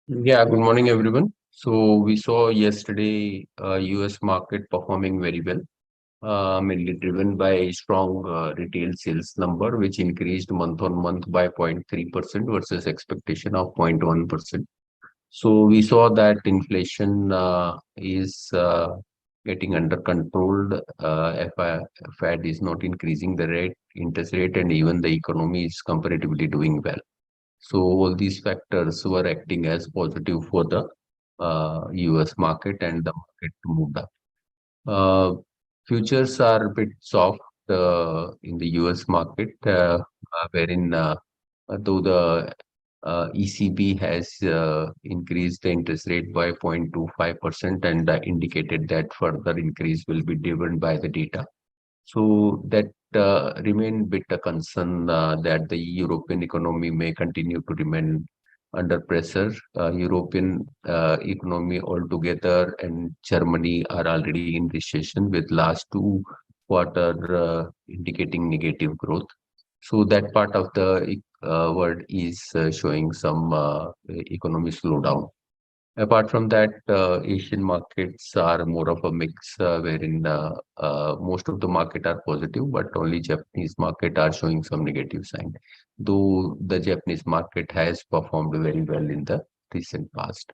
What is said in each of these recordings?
Yeah, good morning, everyone. So we saw yesterday US market performing very well, mainly driven by strong retail sales number, which increased month on month by 0.3% versus expectation of 0.1%. So we saw that inflation is getting under control. Fed is not increasing the interest rate, and even the economy is comparatively doing well. So all these factors were acting as positive for the US market, and the market moved up. Uh, Futures are a bit soft in the US market, wherein though the ECB has increased the interest rate by 0.25% and indicated that further increase will be driven by the data. So that remain bit a concern that the European economy may continue to remain under pressure. European economy altogether and Germany are already in recession with last two quarter indicating negative growth. So that part of the world is showing some economic slowdown. Apart from that, Asian markets are more of a mix, wherein most of the market are positive, but only Japanese market are showing some negative sign. Though the Japanese market has performed very well in the recent past.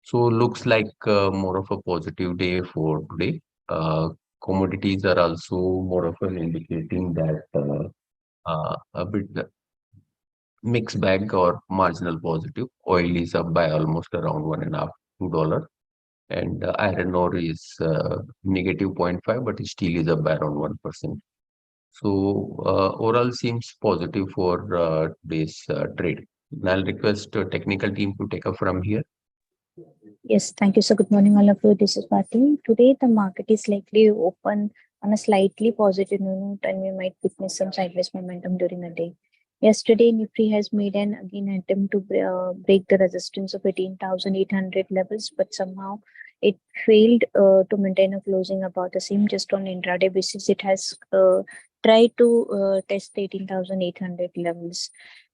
So looks like more of a positive day for today. Commodities are also more of an indicating that a bit mixed bag or marginal positive. Oil is up by almost around 1.5 $2, and iron ore is negative 0.5, but steel is up by around 1%. So overall seems positive for today's trade. And I'll request technical team to take up from here. Yes, thank you. So good morning, all of you. This is Swati. Today, the market is likely open on a slightly positive note, and we might witness some sideways momentum during the day. Yesterday, Nifty has made an again attempt to break the resistance of 18,800 levels, but somehow it failed to maintain a closing about the same. Just on intraday basis, it has try to test the 18,800 levels.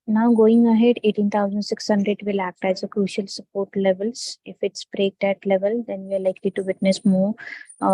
Now going ahead, 18,600 will act as a crucial support levels. If it's break that level, then we are likely to witness more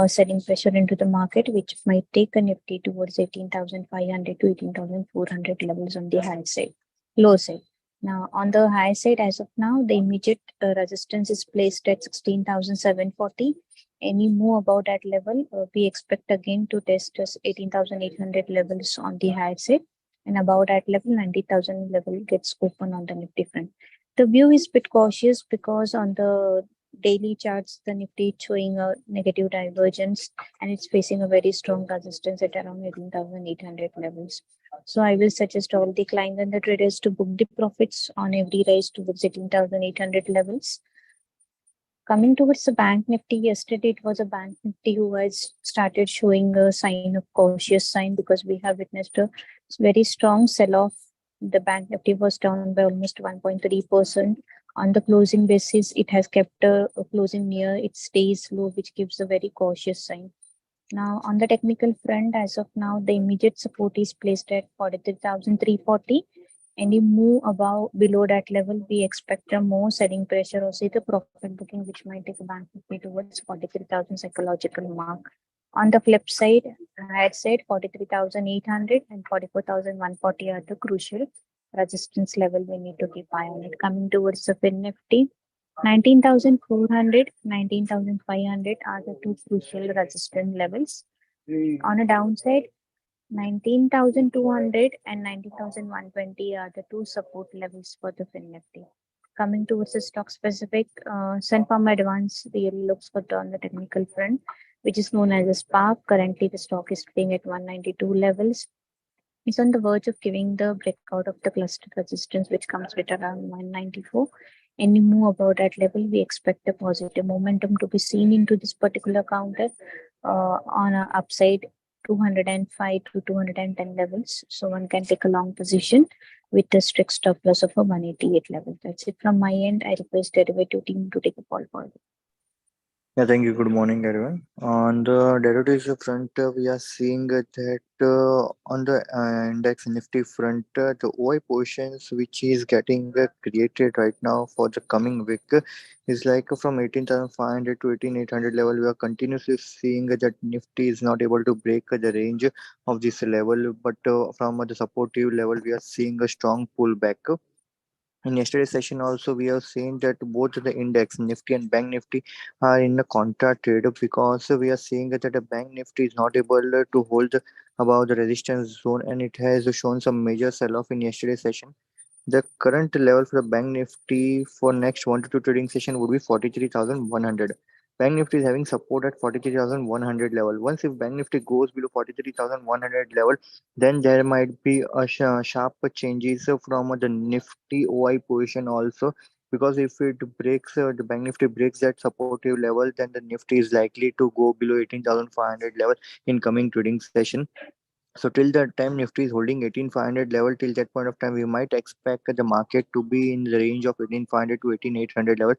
selling pressure into the market, which might take a Nifty towards 18,500 to 18,400 levels on the high side, low side. Now on the high side, as of now, the immediate resistance is placed at 16,740. Any move above that level, we expect again to test 18,800 levels on the high side, and about that level 90,000 level gets open on the Nifty front. The view is bit cautious because on the daily charts the Nifty is showing a negative divergence and it's facing a very strong resistance at around 18,800 levels. So I will suggest all the clients and the traders to book the profits on every rise towards 18,800 levels. Coming towards the bank Nifty, yesterday it was a bank Nifty who has started showing a sign of cautious sign because we have witnessed a very strong sell-off. The bank Nifty was down by almost 1.3%. On the closing basis, it has kept a closing near its stays low, which gives a very cautious sign. Now, on the technical front, as of now, the immediate support is placed at 43,340. Any move above below that level, we expect a more selling pressure or say the profit booking, which might take a bank Nifty towards 43,000 psychological mark. On the flip side, I had said 43,800 and 44,140 are the crucial resistance level we need to keep eye on it. Coming towards the Fin Nifty, 19,400, 19,500 are the two crucial resistance levels. On a downside, 19,200 and 19,120 are the two support levels for the Fin Nifty. Coming towards the stock specific, Sun Pharma Advance really looks good on the technical front, which is known as a spark. Currently, the stock is trading at 192 levels. It's on the verge of giving the breakout of the cluster resistance, which comes with around 194. Any move above that level, we expect a positive momentum to be seen into this particular counter on a upside 205 to 210 levels. So one can take a long position with the strict stop loss of a 188 level. That's it from my end. I request the derivative team to take a call forward. Yeah, thank you. Good morning, everyone. On the derivatives front, we are seeing that on the index Nifty front, the OI positions which is getting created right now for the coming week is like from 18,500 to 18,800 level. We are continuously seeing that Nifty is not able to break the range of this level, but from the supportive level, we are seeing a strong pullback. In yesterday's session also we have seen that both the index Nifty and Bank Nifty are in a contra trade because we are seeing that the Bank Nifty is not able to hold above the resistance zone and it has shown some major sell-off in yesterday's session. The current level for the Bank Nifty for next 1 to 2 trading session would be 43,100. Bank Nifty is having support at 43,100 level. Once if Bank Nifty goes below 43,100 level, then there might be a sharp changes from the Nifty OI position also. Because if it breaks, the Bank Nifty breaks that supportive level, then the Nifty is likely to go below 18,500 level in coming trading session. So till that time Nifty is holding 18,500 level. Till that point of time, we might expect the market to be in the range of 18,500 to 18,800 level.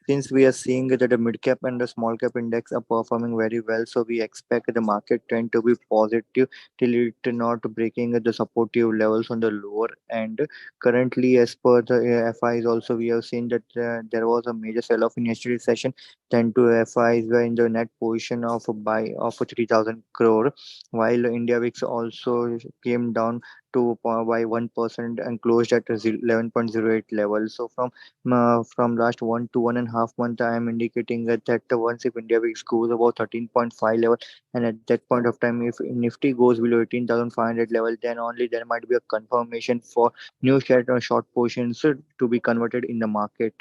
Since we are seeing that the mid cap and the small cap index are performing very well, so we expect the market trend to be positive till it not breaking the supportive levels on the lower end. Currently, as per the FIs, also we have seen that there was a major sell-off in yesterday's session. 10 to FIs were in the net position of a buy of 3,000 crore, while India VIX also came down to by 1% and closed at 11.08 level. So from last 1 to 1.5 months, I am indicating that once if India VIX goes about 13.5 level, and at that point of time, if Nifty goes below 18,500 level, then only there might be a confirmation for new short positions to be converted in the market.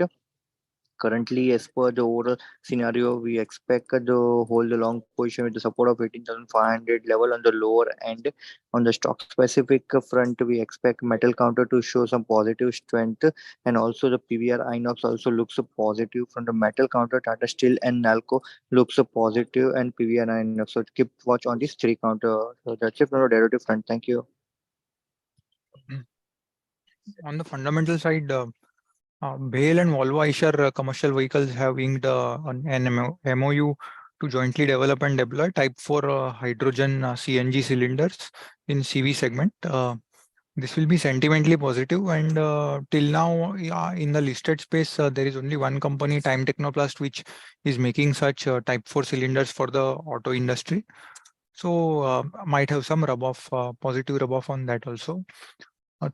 Currently, as per the overall scenario, we expect to hold the long position with the support of 18,500 level on the lower end. On the stock specific front, we expect metal counter to show some positive strength, and also the PVR Inox also looks positive from the metal counter. Tata Steel and Nalco looks positive, and PVR Inox. So keep watch on these three counter. So that's it from the derivative front. Thank you. On the fundamental side, BHEL and Volvo Eicher commercial vehicles have inked an MOU to jointly develop and deploy Type 4 hydrogen CNG cylinders in CV segment. This will be sentimentally positive, and till now, in the listed space, there is only one company, Time Technoplast, which is making such Type 4 cylinders for the auto industry. So might have some rub-off, positive rub-off on that also.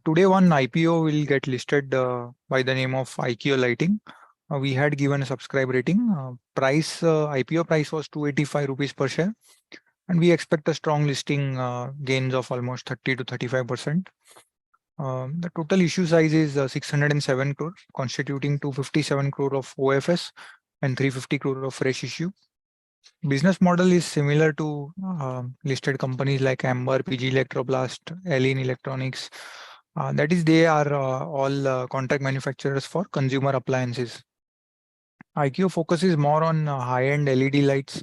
Today, one IPO will get listed by the name of IKEO Lighting. We had given a subscribe rating. IPO price was 285 rupees per share, and we expect a strong listing gains of almost 30 to 35%. The total issue size is 607 crore, constituting 257 crore of OFS and 350 crore of fresh issue. Business model is similar to listed companies like Amber, PG Electroplast, Alien Electronics. That is, they are all contract manufacturers for consumer appliances. IQ focuses more on high-end LED lights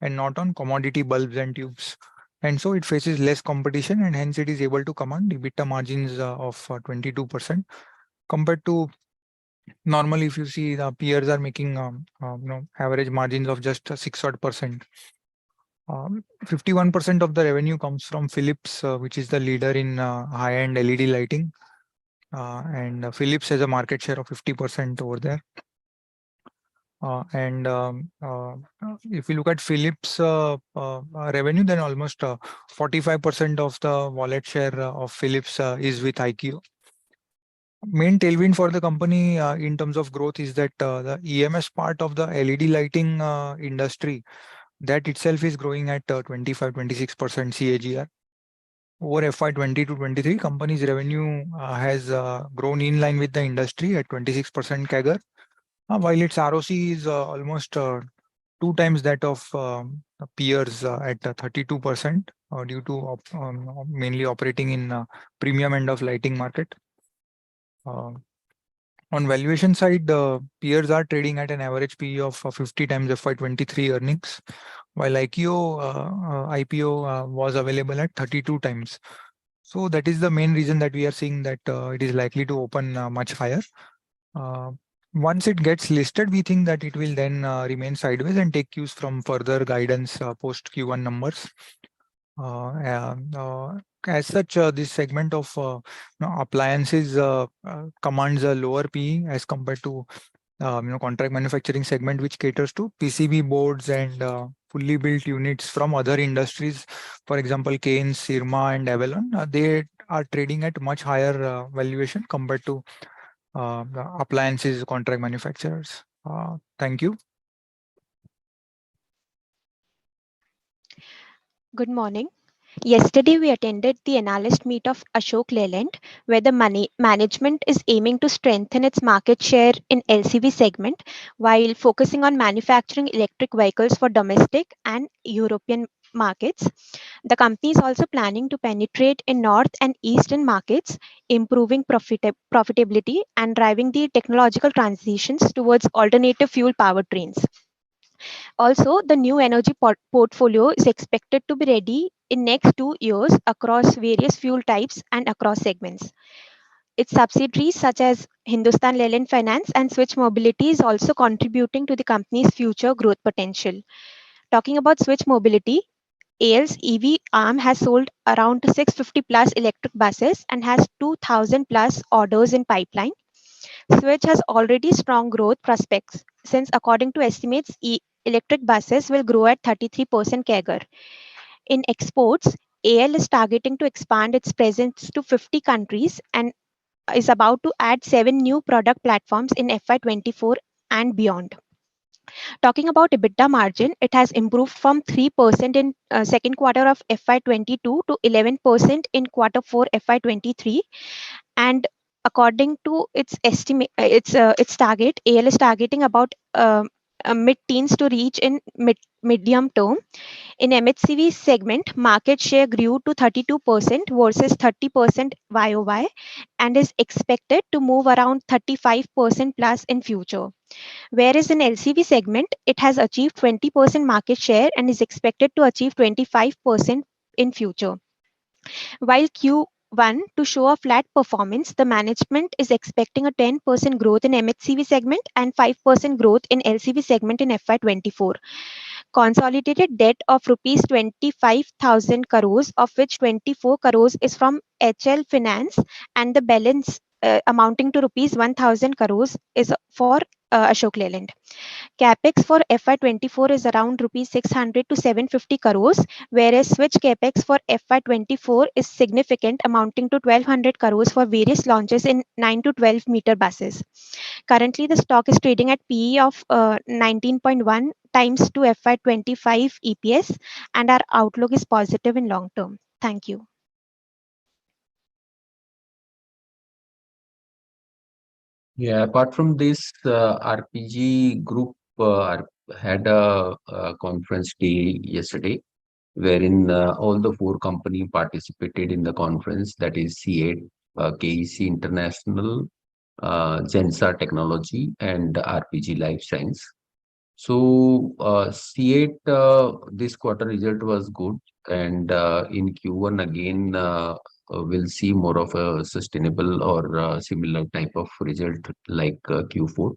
and not on commodity bulbs and tubes. And so it faces less competition, and hence it is able to command EBITDA margins of 22% compared to normally, if you see the peers are making average margins of just 6%. 51% of the revenue comes from Philips, which is the leader in high-end LED lighting. And Philips has a market share of 50% over there. If you look at Philips revenue, then almost 45% of the wallet share of Philips is with IQ. Main tailwind for the company in terms of growth is that the EMS part of the LED lighting industry, that itself is growing at 25-26% CAGR. Over FY 20 to 23, company's revenue has grown in line with the industry at 26% CAGR. While its ROC is almost 2 times that of peers at 32% due to mainly operating in premium end of lighting market. On valuation side, peers are trading at an average PE of 50 times FY23 earnings, while IPO was available at 32 times. So that is the main reason that we are seeing that it is likely to open much higher. Once it gets listed, we think that it will then remain sideways and take cues from further guidance post Q1 numbers. As such, this segment of appliances commands a lower PE as compared to contract manufacturing segment, which caters to PCB boards and fully built units from other industries. For example, Keynes, Sirma, and Avalon, they are trading at much higher valuation compared to the appliances contract manufacturers. Thank you. Good morning. Yesterday, we attended the analyst meet of Ashok Leyland, where the management is aiming to strengthen its market share in LCV segment while focusing on manufacturing electric vehicles for domestic and European markets. The company is also planning to penetrate in North and Eastern markets, improving profitability and driving the technological transitions towards alternative fuel powertrains. Also, the new energy portfolio is expected to be ready in next 2 years across various fuel types and across segments. Its subsidiaries such as Hindustan Leyland Finance and Switch Mobility is also contributing to the company's future growth potential. Talking about Switch Mobility, AL's EV arm has sold around 650 plus electric buses and has 2,000 plus orders in pipeline. Switch has already strong growth prospects since, according to estimates, electric buses will grow at 33% CAGR. In exports, AL is targeting to expand its presence to 50 countries and is about to add 7 new product platforms in FY24 and beyond. Talking about EBITDA margin, it has improved from 3% in second quarter of FY22 to 11% in quarter 4 FY23, and according to its estimate, its target, AL is targeting about mid-teens to reach in medium term. In MHCV segment, market share grew to 32% versus 30% YOY and is expected to move around 35% plus in future. Whereas in LCV segment, it has achieved 20% market share and is expected to achieve 25% in future. While Q1 to show a flat performance, the management is expecting a 10% growth in MHCV segment and 5% growth in LCV segment in FY24. Consolidated debt of rupees 25,000 crores, of which 24 crores is from HL Finance, and the balance amounting to rupees 1,000 crores is for Ashok Leyland. Capex for FY24 is around rupees 600 to 750 crores, whereas switch capex for FY24 is significant, amounting to 1,200 crores for various launches in 9 to 12 meter buses. Currently, the stock is trading at PE of 19.1 times to FY25 EPS, and our outlook is positive in long term. Thank you. Yeah, apart from this, RPG Group had a conference day yesterday, wherein all the four companies participated in the conference. That is C8, KEC International, Gensa Technology, and RPG Life Science. So C8, this quarter result was good, and in Q1 again we'll see more of a sustainable or similar type of result like Q4.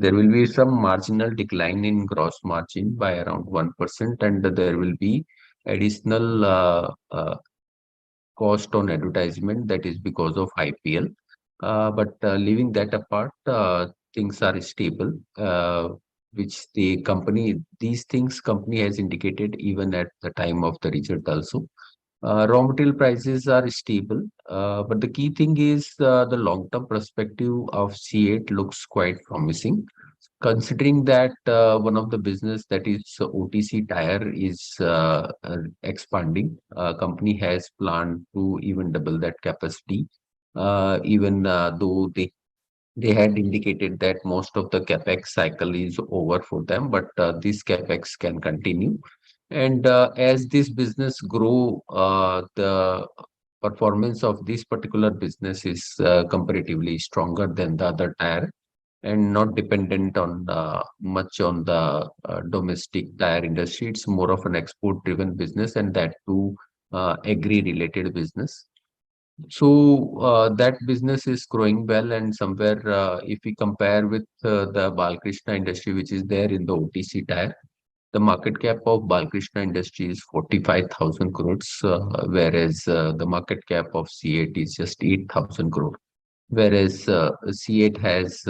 There will be some marginal decline in gross margin by around 1%, and there will be additional cost on advertisement, that is because of IPL. But leaving that apart, things are stable, which these things company has indicated even at the time of the result also. Raw material prices are stable, but the key thing is the long-term perspective of C8 looks quite promising. Considering that one of the business, that is OTC tire, is expanding, company has planned to even double that capacity. Even though they had indicated that most of the capex cycle is over for them, but this capex can continue. And as this business grow, the performance of this particular business is comparatively stronger than the other tire, and not dependent on much on the domestic tire industry. It's more of an export-driven business, and that too agri-related business. So that business is growing well, and somewhere if we compare with the Balkrishna industry, which is there in the OTC tire, the market cap of Balkrishna industry is 45,000 crores, whereas the market cap of C8 is just 8,000 crores. Whereas C8 has,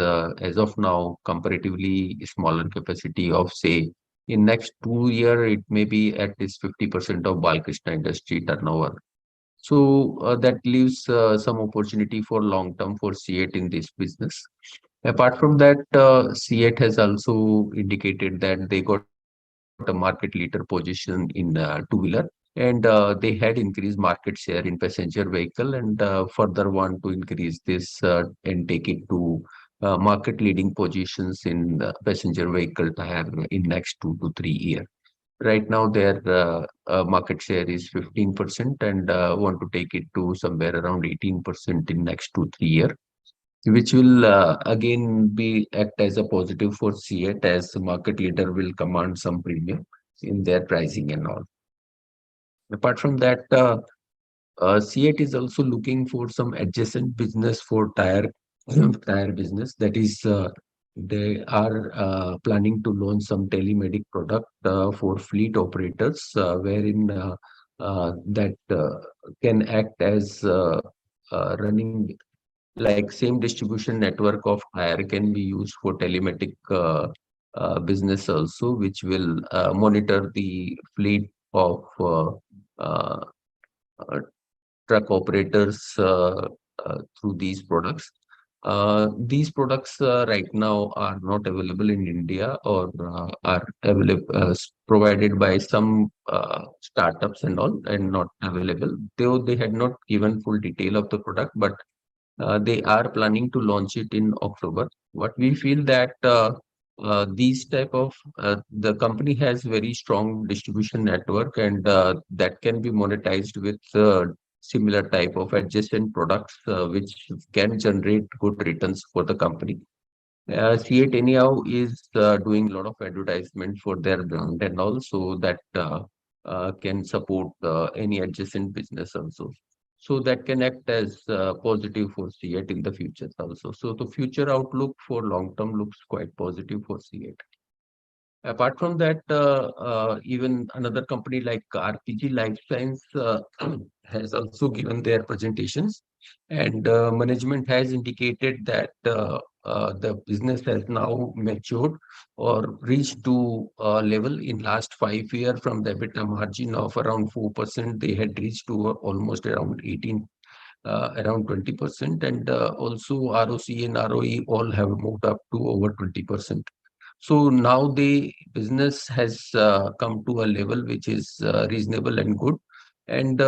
as of now, comparatively smaller capacity of, say, in next 2 years, it may be at least 50% of Balkrishna industry turnover. So that leaves some opportunity for long term for C8 in this business. Apart from that, C8 has also indicated that they got a market leader position in two-wheeler, and they had increased market share in passenger vehicle, and further want to increase this and take it to market leading positions in passenger vehicle tire in next 2 to 3 years. Right now, their market share is 15%, and want to take it to somewhere around 18% in next 2 3 years, which will again be act as a positive for C8, as the market leader will command some premium in their pricing and all. Apart from that, C8 is also looking for some adjacent business for tire business. That is, they are planning to launch some telemedic product for fleet operators, wherein that can act as running like same distribution network of tire can be used for telematic business also, which will monitor the fleet of uh, uh, truck operators through these products. These products right now are not available in India, or are available provided by some startups and all, and not available. Though they had not given full detail of the product, but they are planning to launch it in October. What we feel that these type of the company has very strong distribution network, and that can be monetized with similar type of adjacent products, which can generate good returns for the company. C8 anyhow is doing a lot of advertisement for their brand, and also that can support any adjacent business also. So that can act as positive for C8 in the future also. So the future outlook for long term looks quite positive for C8. Apart from that, even another company like RPG Life Science has also given their presentations, and management has indicated that the business has now matured or reached to a level in last 5 years from the EBITDA margin of around 4%. They had reached to almost around 18, around 20%, and also ROC and ROE all have moved up to over 20%. So now the business has come to a level which is reasonable and good, and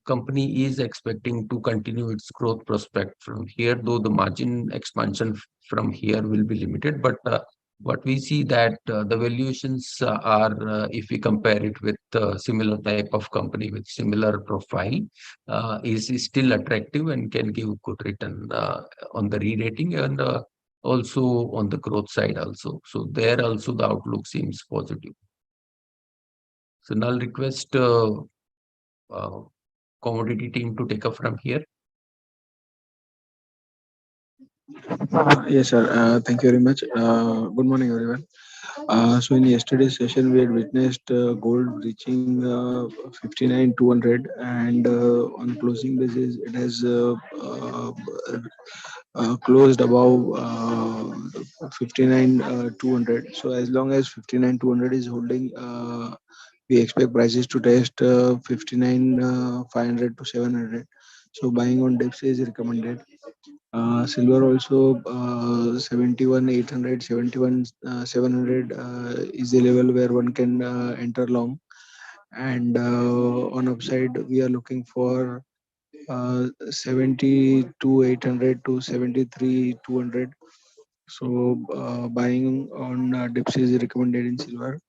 company is expecting to continue its growth prospect from here, though the margin expansion from here will be limited. But what we see that the valuations are, if we compare it with similar type of company with similar profile, is still attractive and can give good return on the re-rating and also on the growth side also. So there also the outlook seems positive. So now I'll request uh, commodity team to take up from here. Yes, sir. Thank you very much. Good morning, everyone. So in yesterday's session, we had witnessed gold reaching 59,200, and on closing basis, it has closed above 59,200. So as long as 59,200 is holding, we expect prices to test 59,500 to 700. So buying on dips is recommended. Silver also 71,800, 700 is the level where one can enter long. And on upside, we are looking for 72,800 to 73,200. So buying on dips is recommended in silver.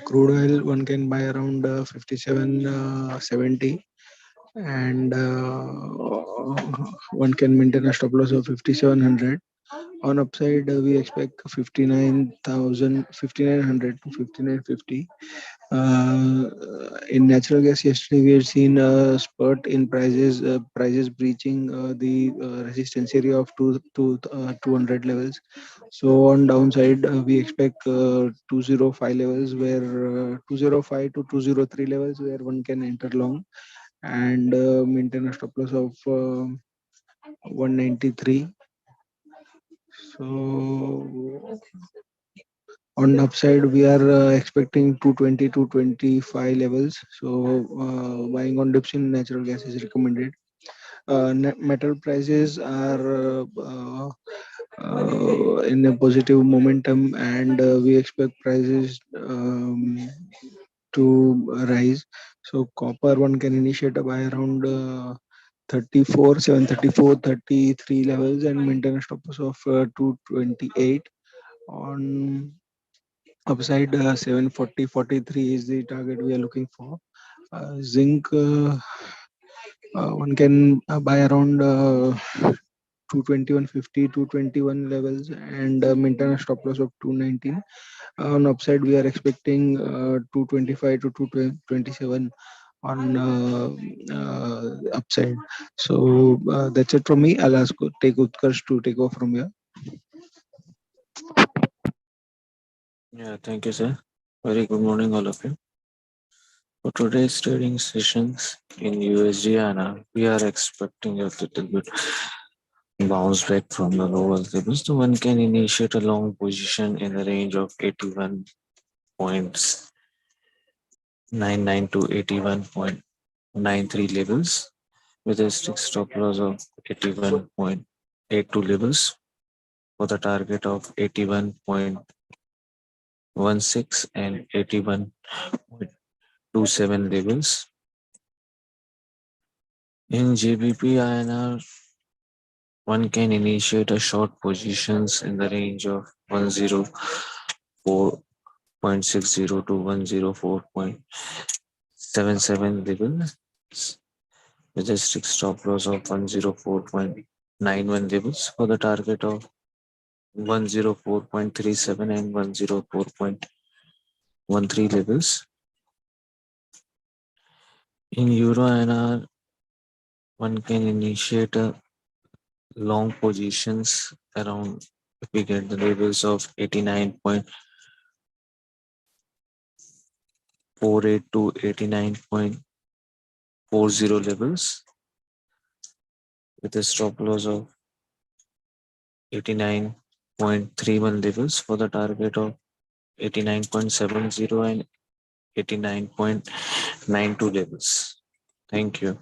Crude oil one can buy around 57.70, and one can maintain a stop loss of 5,700. On upside, we expect 59,900 to 5950. In natural gas, yesterday we had seen a spurt in prices breaching the resistance area of 200 levels. So on downside, we expect 205 levels, where 205 to 203 levels, where one can enter long and maintain a stop loss of 193. So on upside, we are expecting 220 to 25 levels. So buying on dips in natural gas is recommended. Metal prices are in a positive momentum, and we expect prices to rise. So copper one can initiate a buy around 34, 734, 33 levels and maintain a stop loss of 228. On upside, 740, 43 is the target we are looking for. Zinc, one can buy around 221, 50, 221 levels and maintain a stop loss of 219. On upside, we are expecting 225 to 227 on upside. So that's it from me. I'll take Utkarsh to take off from here. Yeah, thank you, sir. Very good morning, all of you. For today's trading sessions in USD INR, we are expecting a little bit bounce back from the lower levels. So one can initiate a long position in the range of 81.99 to 81.93 levels with a strict stop loss of 81.82 levels for the target of 81.16 and 81.27 levels. In GBP INR, one can initiate a short positions in the range of 104.60 to 104.77 levels with a strict stop loss of 104.91 levels for the target of 104.37 and 104.13 levels. In Euro INR, one can initiate a long positions around if we get the levels of 89.48 to 89.40 levels with a stop loss of 89.31 levels for the target of 89.70 and 89.92 levels. Thank you.